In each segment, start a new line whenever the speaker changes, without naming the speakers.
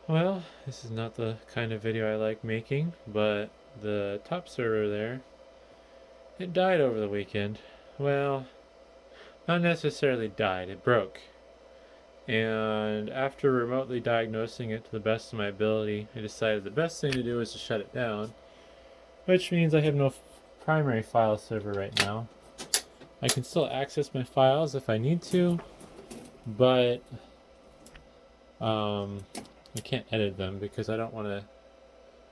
Well, this is not the kind of video I like making, but the top server there, it died over the weekend. Well, not necessarily died, it broke. And after remotely diagnosing it to the best of my ability, I decided the best thing to do is to shut it down, which means I have no primary file server right now. I can still access my files if I need to, but I can't edit them because I don't want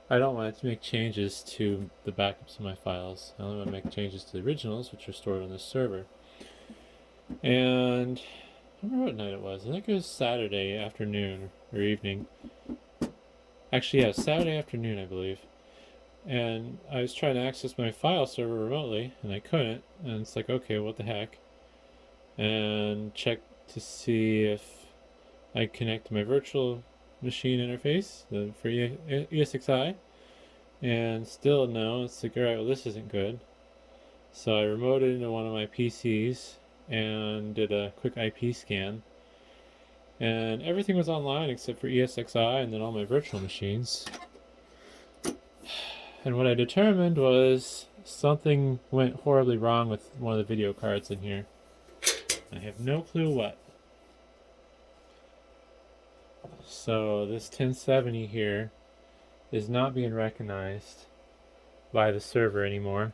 to make changes to the backups of my files. I only want to make changes to the originals, which are stored on this server. And I don't remember what night it was. I think it was Saturday afternoon or evening. Actually, yeah, Saturday afternoon, I believe. And I was trying to access my file server remotely, and I couldn't. And it's like, okay, what the heck? And check to see if I connect to my virtual machine interface for ESXi. And still no, it's like, alright, well, this isn't good. So I remoted into one of my PCs and did a quick IP scan. And everything was online except for ESXi and then all my virtual machines. And what I determined was something went horribly wrong with one of the video cards in here. I have no clue what. So this 1070 here is not being recognized by the server anymore.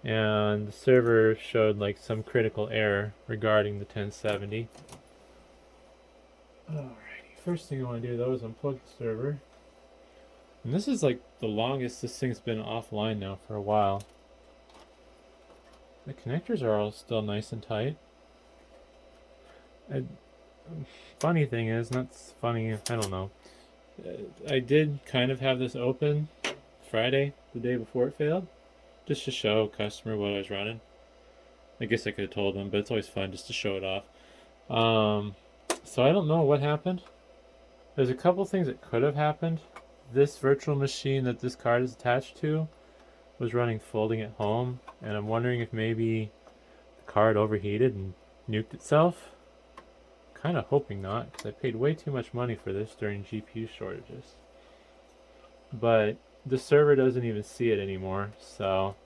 And the server showed like some critical error regarding the 1070. Alrighty, first thing I want to do though is unplug the server. And this is like the longest this thing's been offline now for a while. The connectors are all still nice and tight. Funny thing is, not funny, I don't know. I did kind of have this open Friday, the day before it failed, just to show a customer what I was running. I guess I could have told them, but it's always fun just to show it off. So I don't know what happened. There's a couple things that could have happened. This virtual machine that this card is attached to was running folding at home, and I'm wondering if maybe the card overheated and nuked itself. Kind of hoping not, because I paid way too much money for this during GPU shortages. But the server doesn't even see it anymore, so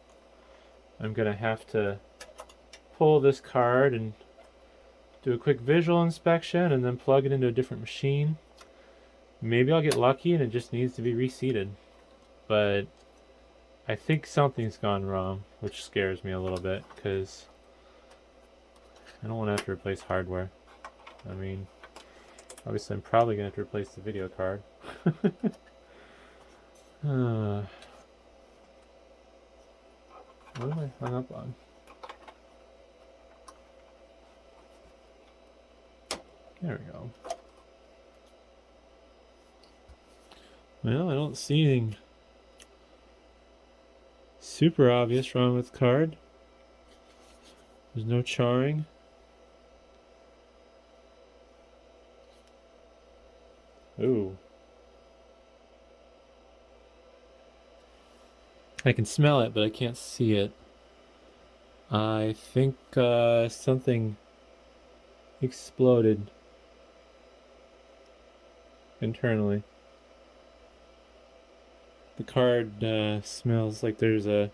I'm going to have to pull this card and do a quick visual inspection and then plug it into a different machine. Maybe I'll get lucky and it just needs to be reseated. But I think something's gone wrong, which scares me a little bit because I don't want to have to replace hardware. I mean, obviously I'm probably going to have to replace the video card. What am I hung up on? There we go. Well, I don't see anything super obvious wrong with the card. There's no charring. Ooh. I can smell it, but I can't see it. I think something exploded internally. The card smells like there's a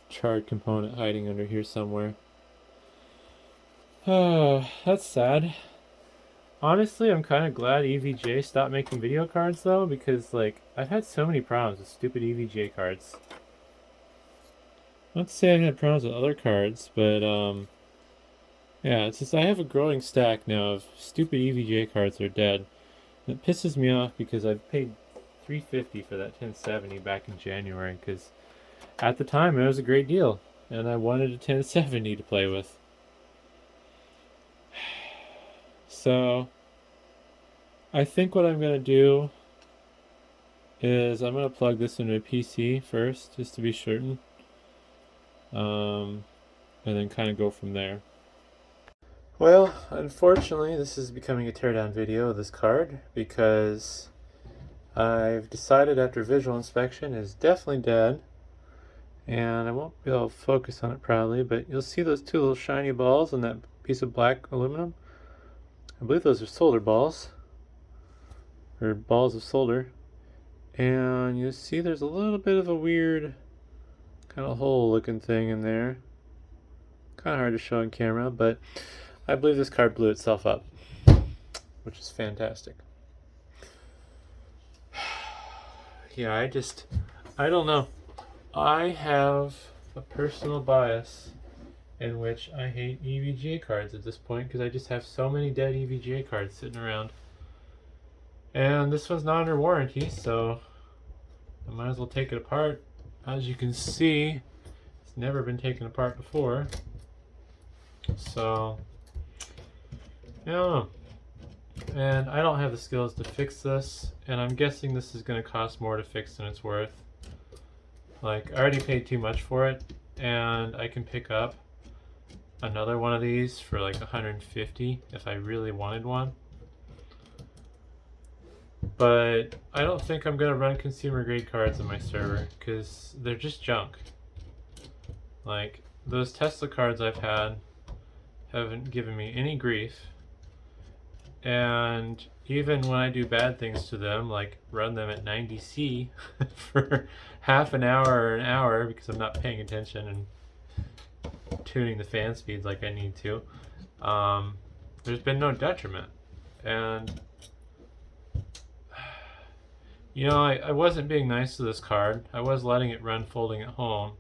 charred component hiding under here somewhere. Oh, that's sad. Honestly, I'm kind of glad EVGA stopped making video cards though, because like I've had so many problems with stupid EVGA cards. Not to say I've had problems with other cards, but yeah, it's just I have a growing stack now of stupid EVGA cards that are dead. And it pisses me off because I've paid $350 for that 1070 back in January because at the time it was a great deal and I wanted a 1070 to play with. So I think what I'm going to do is I'm going to plug this into a PC first just to be certain. And then kind of go from there. Well, unfortunately, this is becoming a teardown video of this card because I've decided after visual inspection it's definitely dead. And I won't be able to focus on it probably, but you'll see those two little shiny balls on that piece of black aluminum. I believe those are solder balls. or balls of solder. And you see there's a little bit of a weird kind of hole looking thing in there. Kind of hard to show on camera, but I believe this card blew itself up, which is fantastic. Yeah, I don't know. I have a personal bias in which I hate EVGA cards at this point because I just have so many dead EVGA cards sitting around. And this one's not under warranty, so I might as well take it apart. As you can see, it's never been taken apart before. So, I don't know. And I don't have the skills to fix this, and I'm guessing this is going to cost more to fix than it's worth. Like, I already paid too much for it, and I can pick up another one of these for like $150 if I really wanted one. But I don't think I'm going to run consumer grade cards in my server because they're just junk. Like, those Tesla cards I've had haven't given me any grief. And even when I do bad things to them, like run them at 90C for half an hour or an hour because I'm not paying attention and tuning the fan speeds like I need to, there's been no detriment. And you know, I wasn't being nice to this card. I was letting it run folding at home,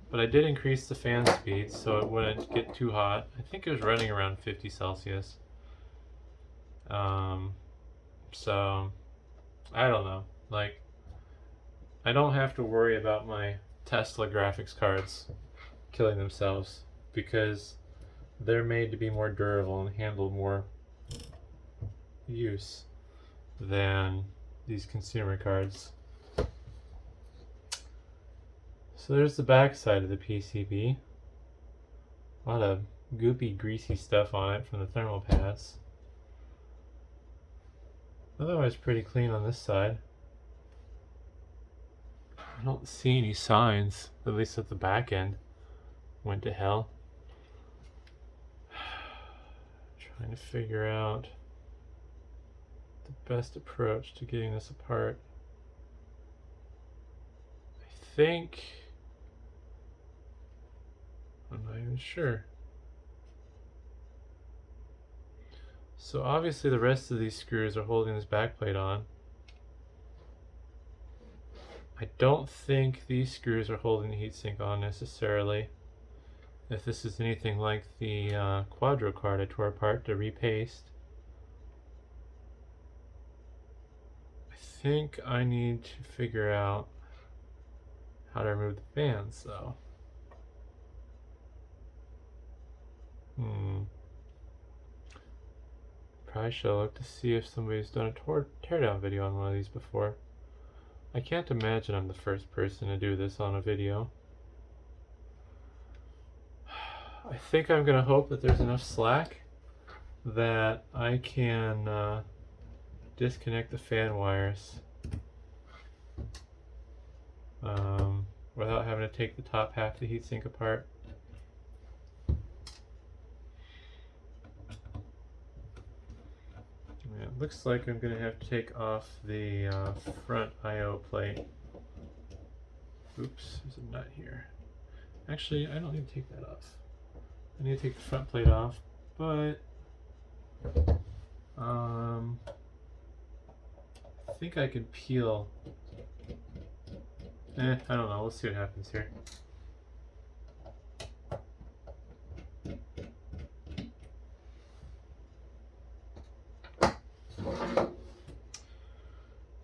but I did increase the fan speed so it wouldn't get too hot. I think it was running around 50 Celsius. So I don't know, like, I don't have to worry about my Tesla graphics cards killing themselves because they're made to be more durable and handle more use than these consumer cards. So there's the back side of the PCB. A lot of goopy, greasy stuff on it from the thermal pads. Otherwise pretty clean on this side. I don't see any signs, at least at the back end, went to hell. Trying to figure out the best approach to getting this apart. I think, I'm not even sure. So obviously the rest of these screws are holding this back plate on. I don't think these screws are holding the heatsink on necessarily. If this is anything like the Quadro card I tore apart to repaste. I think I need to figure out how to remove the fans though. Probably should look to see if somebody's done a teardown video on one of these before. I can't imagine I'm the first person to do this on a video. I think I'm going to hope that there's enough slack that I can disconnect the fan wires without having to take the top half of the heatsink apart. It looks like I'm going to have to take off the front I/O plate. Oops, there's a nut here. Actually, I don't need to take that off. I need to take the front plate off, but I think I can peel. I don't know. We'll see what happens here.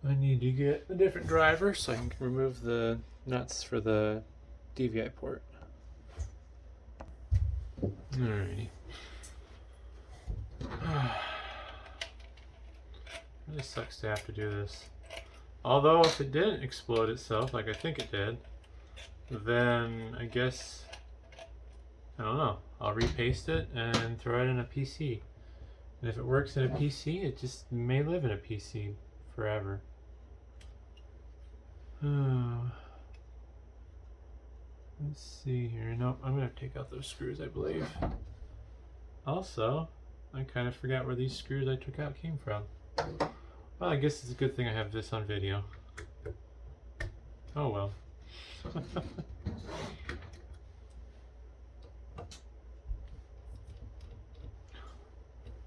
I need to get a different driver so I can remove the nuts for the DVI port. Alrighty. Really sucks to have to do this. Although if it didn't explode itself, like I think it did, then I guess, I don't know, I'll repaste it and throw it in a PC. And if it works in a PC, it just may live in a PC forever. Let's see here. Nope, I'm going to take out those screws, I believe. Also, I kind of forgot where these screws I took out came from. Well, I guess it's a good thing I have this on video. Oh well.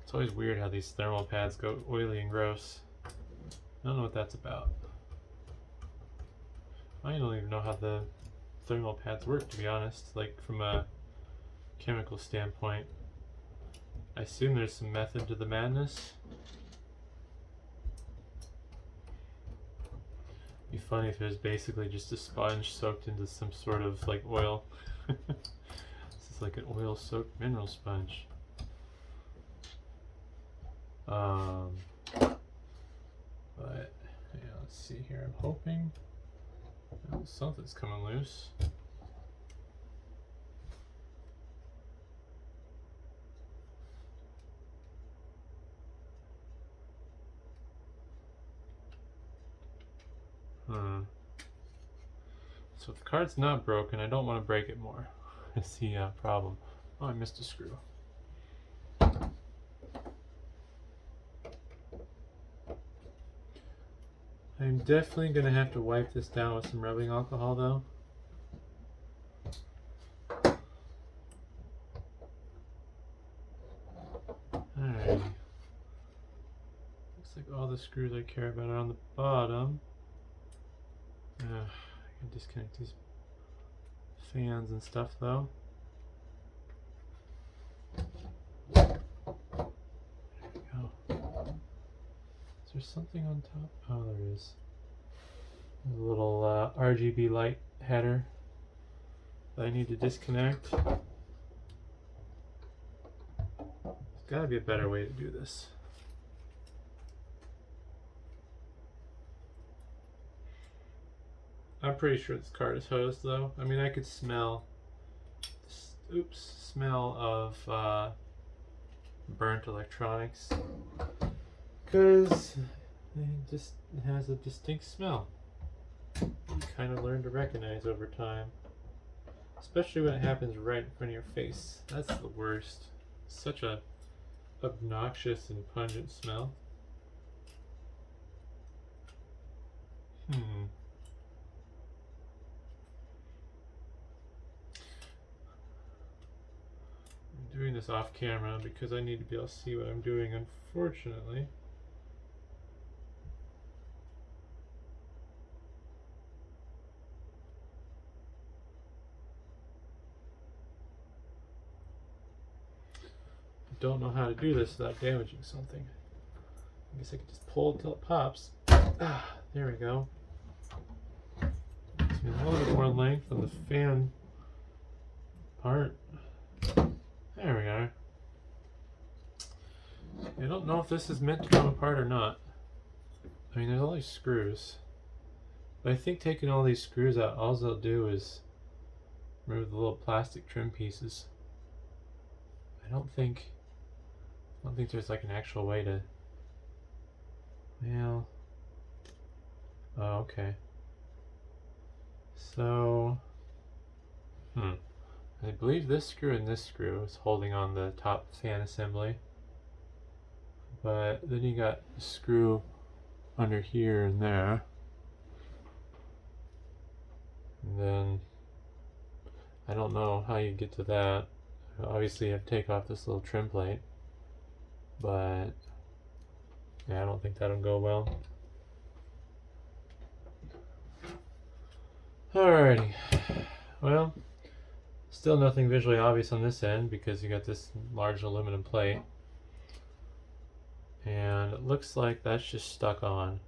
It's always weird how these thermal pads go oily and gross. I don't know what that's about. I don't even know how the thermal pads work, to be honest, like from a chemical standpoint. I assume there's some method to the madness. It'd be funny if it was basically just a sponge soaked into some sort of like oil. This is like an oil soaked mineral sponge. But yeah, let's see here. I'm hoping something's coming loose. So if the card's not broken, I don't want to break it more. That's the problem. Oh, I missed a screw. I'm definitely going to have to wipe this down with some rubbing alcohol though. Alright. Looks like all the screws I care about are on the bottom. I can disconnect these fans and stuff though. There we go. Is there something on top? Oh, there is. There's a little RGB light header that I need to disconnect. There's gotta be a better way to do this. I'm pretty sure this card is hosed though. I mean, I could smell, smell of burnt electronics, because it just has a distinct smell. You kind of learn to recognize over time, especially when it happens right in front of your face. That's the worst. Such a obnoxious and pungent smell. I'm doing this off camera because I need to be able to see what I'm doing, unfortunately. I don't know how to do this without damaging something. I guess I could just pull until it pops. Ah, there we go. Gives me a little bit more length on the fan part. There we are. I don't know if this is meant to come apart or not. I mean, there's all these screws. But I think taking all these screws out, all they'll do is remove the little plastic trim pieces. I don't think there's like an actual way to... Well... Oh, okay. So... I believe this screw and this screw is holding on the top fan assembly. But then you got the screw under here and there. And then I don't know how you get to that. Obviously you have to take off this little trim plate. But yeah, I don't think that'll go well. Alrighty. Well, still nothing visually obvious on this end because you got this large aluminum plate. And it looks like that's just stuck on.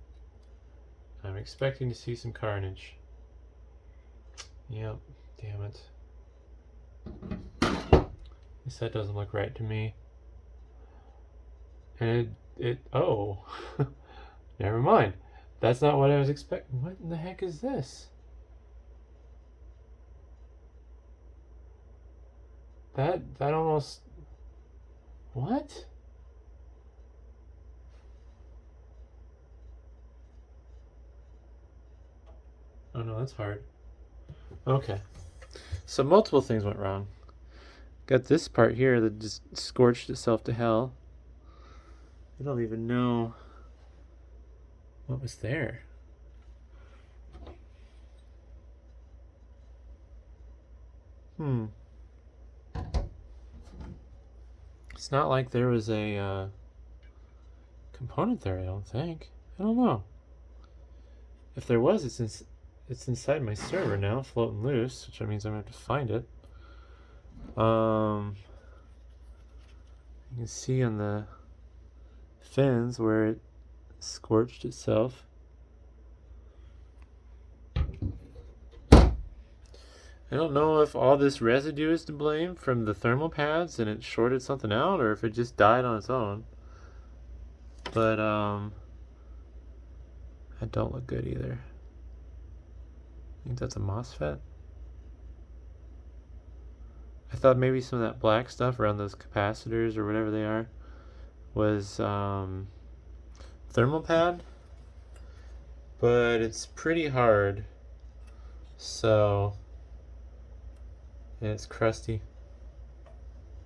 I'm expecting to see some carnage. Yep, damn it. At least that doesn't look right to me. And oh, never mind. That's not what I was expecting. What in the heck is this? That almost... What? Oh no, that's hard. Okay. So multiple things went wrong. Got this part here that just scorched itself to hell. I don't even know What was there? It's not like there was a component there, I don't think. I don't know. If there was, it's inside my server now, floating loose, which means I'm gonna have to find it. You can see on the fins where it scorched itself. I don't know if all this residue is to blame from the thermal pads and it shorted something out, or if it just died on its own. But that don't look good either. I think that's a MOSFET. I thought maybe some of that black stuff around those capacitors or whatever they are was thermal pad, but it's pretty hard, so, and it's crusty.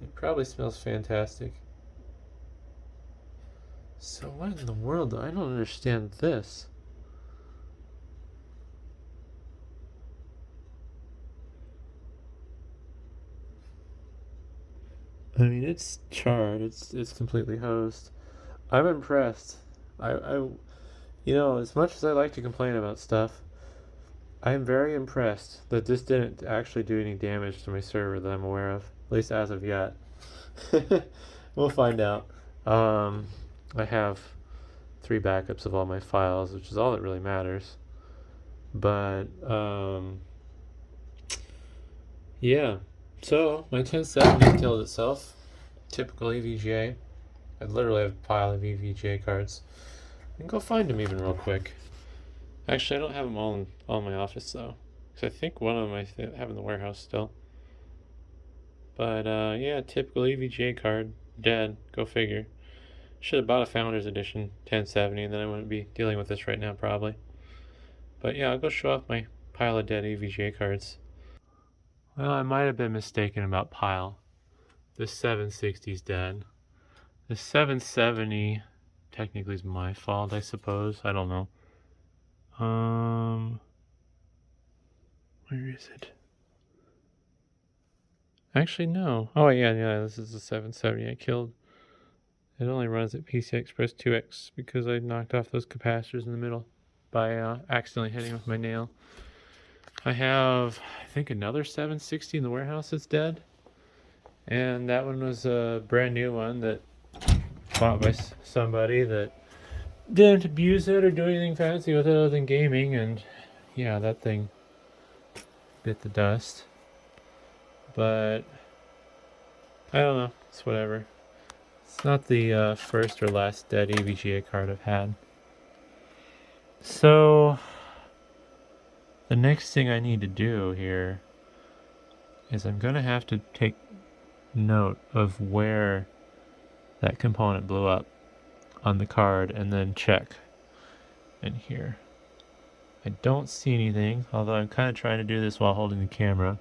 It probably smells fantastic. So what in the world? I don't understand this. I mean, it's charred. It's completely hosed. I'm impressed. You know, as much as I like to complain about stuff, I'm very impressed that this didn't actually do any damage to my server that I'm aware of, at least as of yet. We'll find out. I have 3 backups of all my files, which is all that really matters. But yeah. So my 1070 killed itself. Typical EVGA. I literally have a pile of EVGA cards. I can go find them even real quick. Actually, I don't have them all in my office though, because I think one of them I have in the warehouse still. But yeah, typical EVGA card, dead. Go figure. Should have bought a Founders Edition 1070, and then I wouldn't be dealing with this right now probably. But yeah, I'll go show off my pile of dead EVGA cards. Well, I might have been mistaken about pile. The 760's dead. The 770 technically is my fault, I suppose. I don't know. Where is it? Actually, no. Oh, yeah, this is the 770 I killed. It only runs at PCI Express 2X because I knocked off those capacitors in the middle by accidentally hitting with my nail. I have, I think, another 760 in the warehouse that's dead. And that one was a brand new one that bought by somebody that didn't abuse it or do anything fancy with it other than gaming. And yeah, that thing bit the dust. But I don't know. It's whatever. It's not the first or last dead EVGA card I've had. So the next thing I need to do here is I'm going to have to take note of where that component blew up on the card and then check in here. I don't see anything, although I'm kind of trying to do this while holding the camera.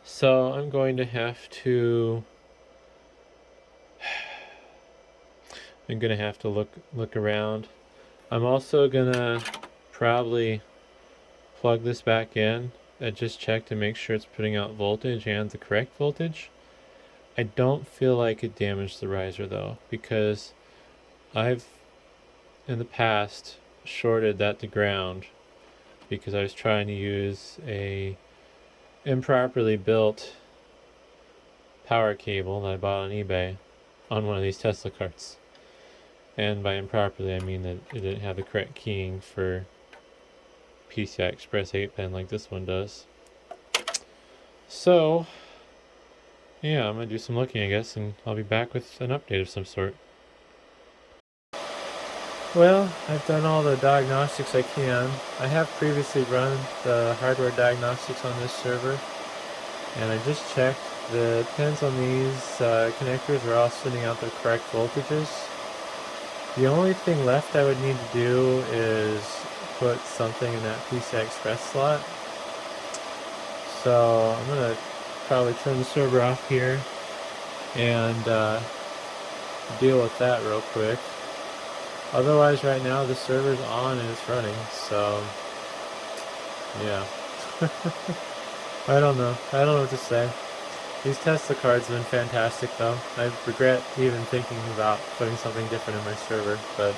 So I'm going to have to look around. I'm also gonna probably plug this back in and just check to make sure it's putting out voltage and the correct voltage. I don't feel like it damaged the riser though, because I've in the past shorted that to ground because I was trying to use a improperly built power cable that I bought on eBay on one of these Tesla carts. And by improperly, I mean that it didn't have the correct keying for PCI Express 8-pin like this one does. So, yeah, I'm going to do some looking, I guess, and I'll be back with an update of some sort. Well, I've done all the diagnostics I can. I have previously run the hardware diagnostics on this server, and I just checked. The pins on these connectors are all sending out the correct voltages. The only thing left I would need to do is put something in that PCI Express slot. So I'm going to probably turn the server off here and deal with that real quick. Otherwise, right now the server's on and it's running, so yeah. I don't know. I don't know what to say. These Tesla cards have been fantastic, though. I regret even thinking about putting something different in my server, but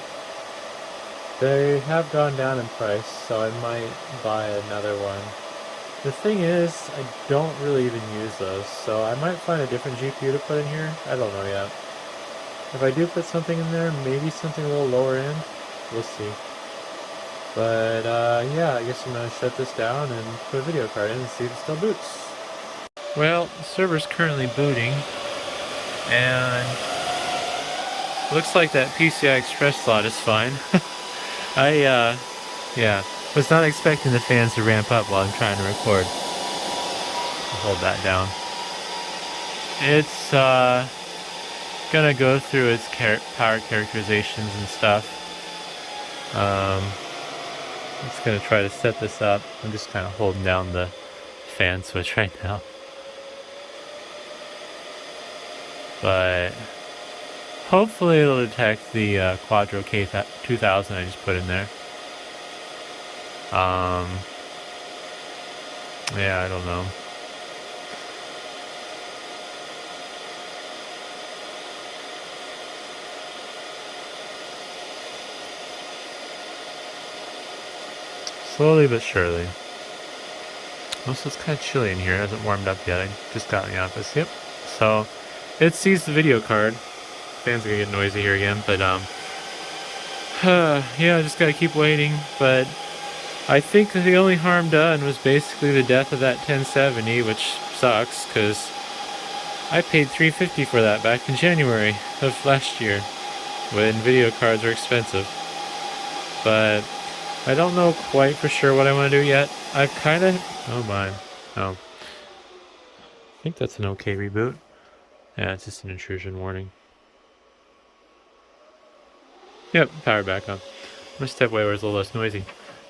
they have gone down in price, so I might buy another one. The thing is, I don't really even use those, so I might find a different GPU to put in here. I don't know yet. If I do put something in there, maybe something a little lower end. We'll see. But yeah, I guess I'm going to shut this down and put a video card in and see if it still boots. Well, the server's currently booting, and looks like that PCI Express slot is fine. I yeah, was not expecting the fans to ramp up while I'm trying to record. I'll hold that down. It's gonna go through its power characterizations and stuff. I'm just gonna try to set this up. I'm just kind of holding down the fan switch right now. But hopefully it'll detect the Quadro K2000 I just put in there. Yeah, I don't know. Slowly but surely. Also, it's kind of chilly in here. It hasn't warmed up yet. I just got in the office. Yep. So, it sees the video card. Fans are gonna get noisy here again, but yeah, I just gotta keep waiting. But I think that the only harm done was basically the death of that 1070, which sucks because I paid $350 for that back in January of last year when video cards were expensive. But I don't know quite for sure what I want to do yet. I've kind of... Oh my. Oh. I think that's an okay reboot. Yeah, it's just an intrusion warning. Yep, power back on. I'm gonna step away where it's a little less noisy.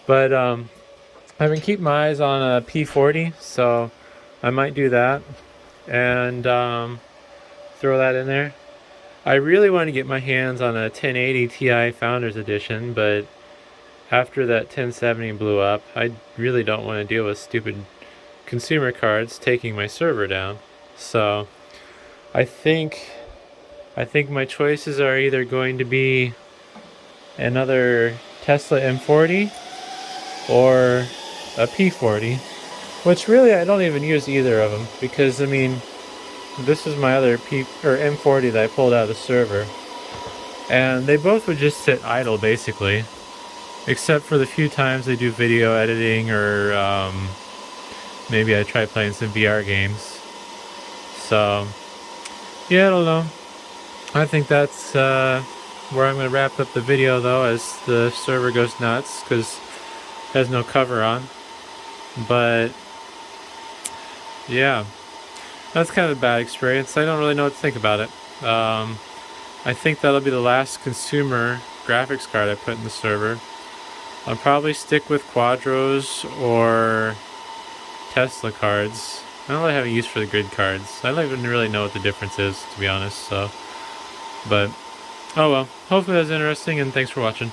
But I've been keeping my eyes on a P40, so I might do that and throw that in there. I really want to get my hands on a 1080 Ti Founders Edition, but after that 1070 blew up, I really don't want to deal with stupid consumer cards taking my server down. So I think my choices are either going to be another Tesla M40 or a P40, which really I don't even use either of them because I mean this is my other M40 that I pulled out of the server, and they both would just sit idle basically, except for the few times they do video editing or maybe I try playing some VR games. So yeah, I don't know. I think that's where I'm going to wrap up the video though, as the server goes nuts because it has no cover on. But yeah, that's kind of a bad experience. I don't really know what to think about it. I think that'll be the last consumer graphics card I put in the server. I'll probably stick with Quadros or Tesla cards. I don't really have a use for the grid cards. I don't even really know what the difference is, to be honest. So, but oh well. Hopefully that was interesting, and thanks for watching.